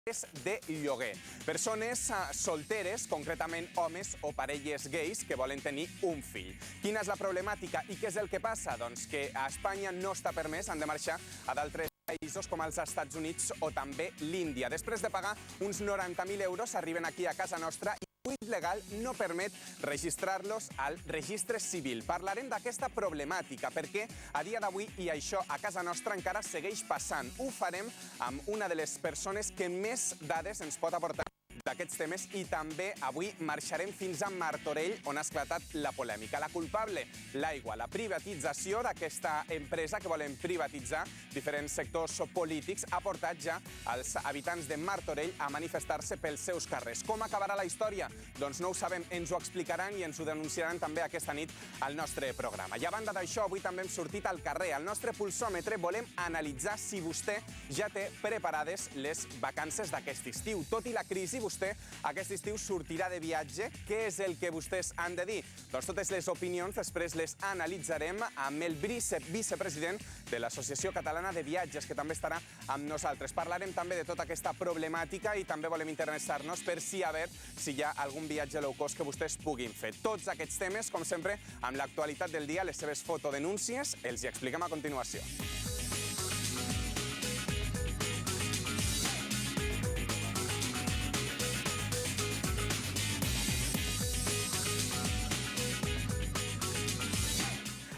de lloguer. Persones solteres, concretament homes o parelles gais que volen tenir un fill. Quina és la problemàtica i què és el que passa? Doncs que a Espanya no està permès, han de marxar a d'altres països com els Estats Units o també l'Índia. Després de pagar uns 90.000 euros, arriben aquí a casa nostra i el buit legal no permet registrar-los al registre civil. Parlarem d'aquesta problemàtica perquè a dia d'avui i això a casa nostra encara segueix passant. Ho farem amb una de les persones que més dades ens pot aportar d'aquests temes i també avui marxarem fins a Martorell on ha esclatat la polèmica. La culpable, l'aigua, la privatització d'aquesta empresa que volen privatitzar diferents sectors polítics ha portat ja els habitants de Martorell a manifestar-se pels seus carrers. Com acabarà la història? Doncs no ho sabem, ens ho explicaran i ens ho denunciaran també aquesta nit al nostre programa. I a banda d'això, avui també hem sortit al carrer. Al nostre pulsòmetre volem analitzar si vostè ja té preparades les vacances d'aquest estiu. Tot i la crisi, vostè aquest estiu sortirà de viatge. Què és el que vostès han de dir? Doncs totes les opinions després les analitzarem amb el vicepresident de l'Associació Catalana de Viatges, que també estarà amb nosaltres. Parlarem també de tota aquesta problemàtica i també volem interessar-nos per si a veure si hi ha algun viatge low cost que vostès puguin fer. Tots aquests temes, com sempre, amb l'actualitat del dia, les seves fotodenúncies, els hi expliquem a continuació.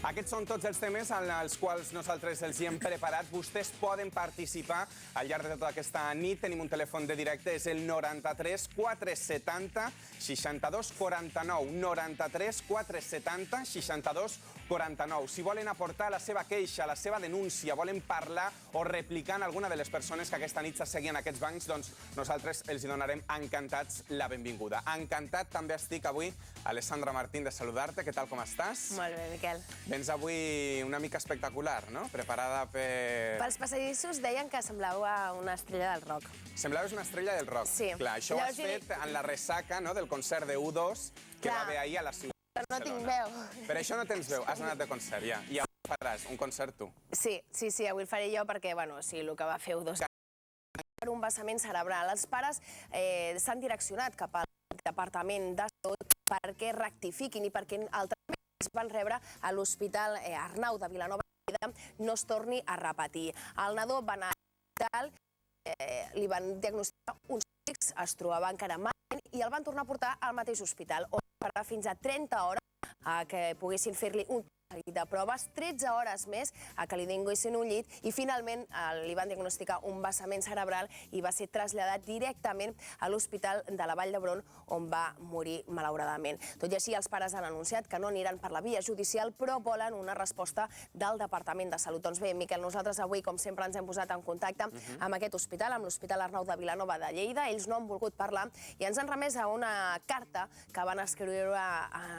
Aquests són tots els temes als quals nosaltres els hi hem preparat. Vostès poden participar al llarg de tota aquesta nit. Tenim un telèfon de directe, és el 93 470 62 49. 93 470 62 49. Si volen aportar la seva queixa, la seva denúncia, volen parlar o replicar en alguna de les persones que aquesta nit s'asseguien a aquests bancs, doncs nosaltres els hi donarem encantats la benvinguda. Encantat també estic avui, Alessandra Martín, de saludar-te. Què tal, com estàs? Molt bé, Miquel. Vens avui una mica espectacular, no? Preparada per... Pels passadissos deien que semblava una estrella del rock. Semblaves una estrella del rock. Sí. Clar, això ho has fet en la ressaca del concert de U2 que va haver ahir a la ciutat de Barcelona. No tinc veu. Per això no tens veu, has anat de concert, ja. I avui faràs un concert tu. Sí, avui el faré jo perquè, bueno, sí, el que va fer U2 per un vessament cerebral. Els pares s'han direccionat cap al Departament de Salut perquè rectifiquin i perquè el tractament que es van rebre a l'Hospital Arnau de Vilanova no es torni a repetir. El nadó va anar a l'hospital, li van diagnosticar uns tics, es trobava encara malament i el van tornar a portar al mateix hospital, on va esperar fins a 30 hores que poguessin fer-li un seguit de proves, 13 hores més a que li donguessin un llit i finalment li van diagnosticar un vessament cerebral i va ser traslladat directament a l'Hospital de la Vall d'Hebron on va morir malauradament. Tot i així, els pares han anunciat que no aniran per la via judicial però volen una resposta del Departament de Salut. Doncs bé, Miquel, nosaltres avui, com sempre, ens hem posat en contacte amb aquest hospital, amb l'Hospital Arnau de Vilanova de Lleida. Ells no han volgut parlar i ens han remès a una carta que van escriure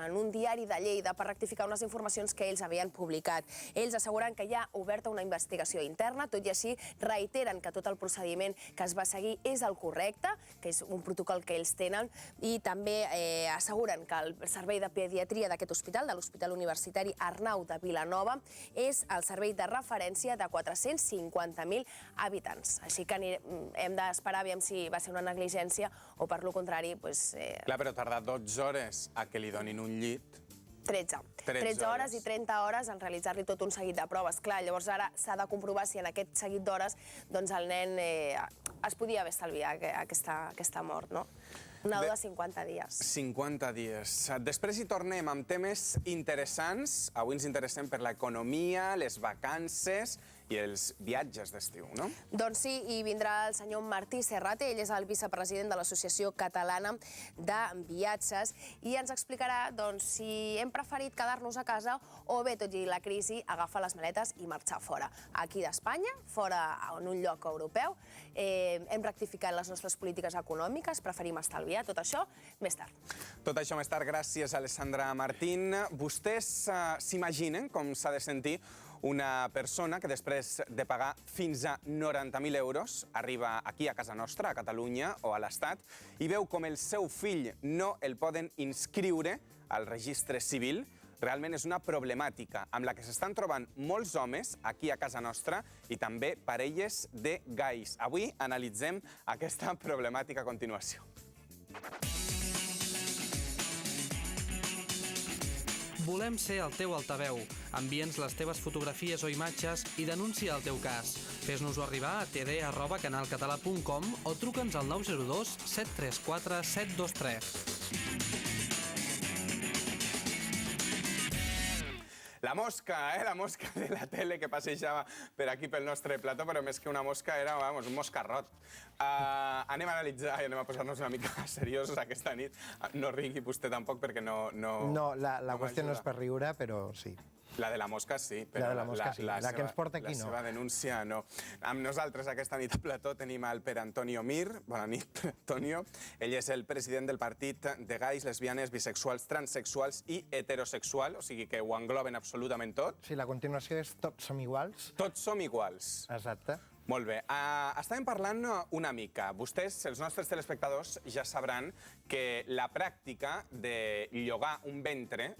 en un diari de Lleida per rectificar unes informacions que ells havien publicat. Ells asseguren que hi ha oberta una investigació interna, tot i així reiteren que tot el procediment que es va seguir és el correcte, que és un protocol que ells tenen, i també asseguren que el servei de pediatria d'aquest hospital, de l'Hospital Universitari Arnau de Vilanova, és el servei de referència de 450.000 habitants. Així que hem d'esperar aviam si va ser una negligència o, per lo contrari, doncs... Clar, però tarda 12 hores a que li donin un llit. 13 hores i 30 hores en realitzar-li tot un seguit de proves. Clar, llavors ara s'ha de comprovar si en aquest seguit d'hores el nen es podia haver estalviat aquesta mort, no? Un nadó de 50 dies. 50 dies. Després hi tornem amb temes interessants. Avui ens interessem per l'economia, les vacances i els viatges d'estiu, no? Doncs sí, i vindrà el senyor Martí Serrate, ell és el vicepresident de l'Associació Catalana de Viatges, i ens explicarà si hem preferit quedar-nos a casa o bé, tot i la crisi, agafar les maletes i marxar fora. Aquí d'Espanya, fora en un lloc europeu, hem rectificat les nostres polítiques econòmiques, preferim estalviar, tot això més tard. Tot això més tard, gràcies, Alessandra Martín. Vostès s'imaginen com s'ha de sentir una persona que després de pagar fins a 90.000 euros arriba aquí a casa nostra, a Catalunya o a l'Estat, i veu com el seu fill no el poden inscriure al registre civil realment és una problemàtica amb la que s'estan trobant molts homes aquí a casa nostra i també parelles de gais. Avui analitzem aquesta problemàtica a continuació. Volem ser el teu altaveu. Envia'ns les teves fotografies o imatges i denuncia el teu cas. Fes-nos-ho arribar a td@canalcatalà.com o truca'ns al 902 734 723. La mosca, la mosca de la tele que passejava per aquí pel nostre plató, però més que una mosca era, vamos, un moscarrot. Anem a analitzar i anem a posar-nos una mica seriosos aquesta nit. No rigui vostè tampoc perquè no... No, la qüestió no és per riure, però sí. La de la mosca sí, però La de la mosca sí, la que ens porta aquí no. La seva denúncia no. Amb nosaltres aquesta nit al plató tenim el Pere Antonio Mir. Bona nit, Pere Antonio. Ell és el president del partit de gais, lesbianes, bisexuals, transsexuals i heterosexual, o sigui que ho engloben absolutament tot. Sí, la continuació és Tots som iguals. Tots som iguals. Exacte. Molt bé. Estàvem parlant una mica. Vostès, els nostres telespectadors, ja sabran que la pràctica de llogar un ventre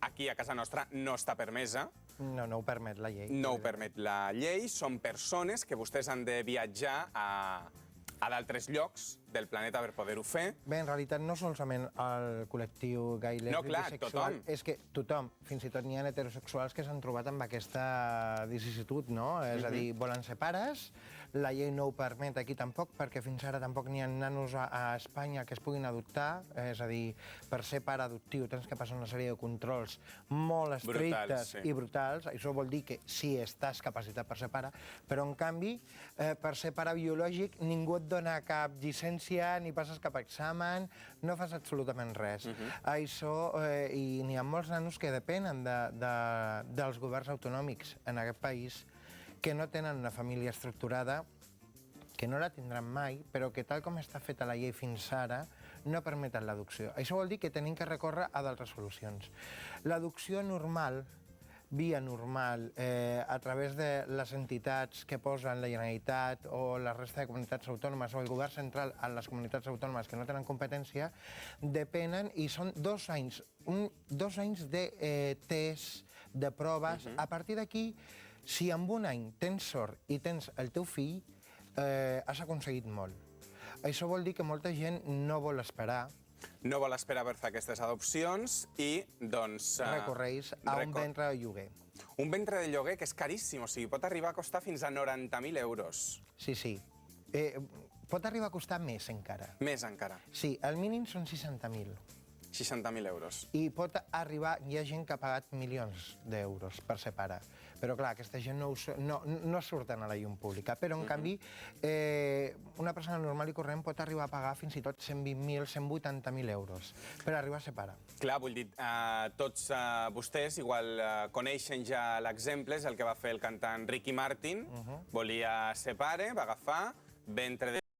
aquí a casa nostra no està permesa. No ho permet la llei. No ho permet la llei. Són persones que vostès han de viatjar a d'altres llocs del planeta per poder-ho fer. Bé, en realitat no solament el col·lectiu gai, lèsbic, bisexual, és que tothom, fins i tot n'hi ha heterosexuals que s'han trobat amb aquesta vicisitud, no? És a dir, volen ser pares, la llei no ho permet aquí tampoc, perquè fins ara tampoc n'hi ha nanos a Espanya que es puguin adoptar, és a dir, per ser pare adoptiu tens que passar una sèrie de controls molt estrictes i brutals. Això vol dir que sí, estàs capacitat per ser pare, però en canvi, per ser pare biològic ningú et dona cap llicència, ni passes cap examen, no fas absolutament res. Això, i n'hi ha molts nanos que depenen dels governs autonòmics en aquest país, que no tenen una família estructurada, que no la tindran mai, però que tal com està feta la llei fins ara, no permeten l'adopció. Això vol dir que tenim que recórrer a d'altres solucions. L'adopció normal, via normal, a través de les entitats que posen la Generalitat o la resta de comunitats autònomes o el govern central en les comunitats autònomes que no tenen competència, depenen i són 2 anys, 2 anys de test, de proves. A partir d'aquí, si en un any tens sort i tens el teu fill, has aconseguit molt. Això vol dir que molta gent no vol esperar. No vol esperar per fer aquestes adopcions i, doncs... Recorreix a un ventre de lloguer. Un ventre de lloguer que és caríssim, o sigui, pot arribar a costar fins a 90.000 euros. Sí, sí. Pot arribar a costar més encara. Més encara. Sí, el mínim són 60.000. 60.000 euros. I pot arribar, hi ha gent que ha pagat milions d'euros per ser pare. Però, clar, aquesta gent no surten a la llum pública. Però, en canvi, una persona normal i corrent pot arribar a pagar fins i tot 120.000, 180.000 euros per arribar a ser pare. Clar, vull dir, tots vostès igual coneixen ja l'exemple, és el que va fer el cantant Ricky Martin. Volia ser pare, va agafar ventre de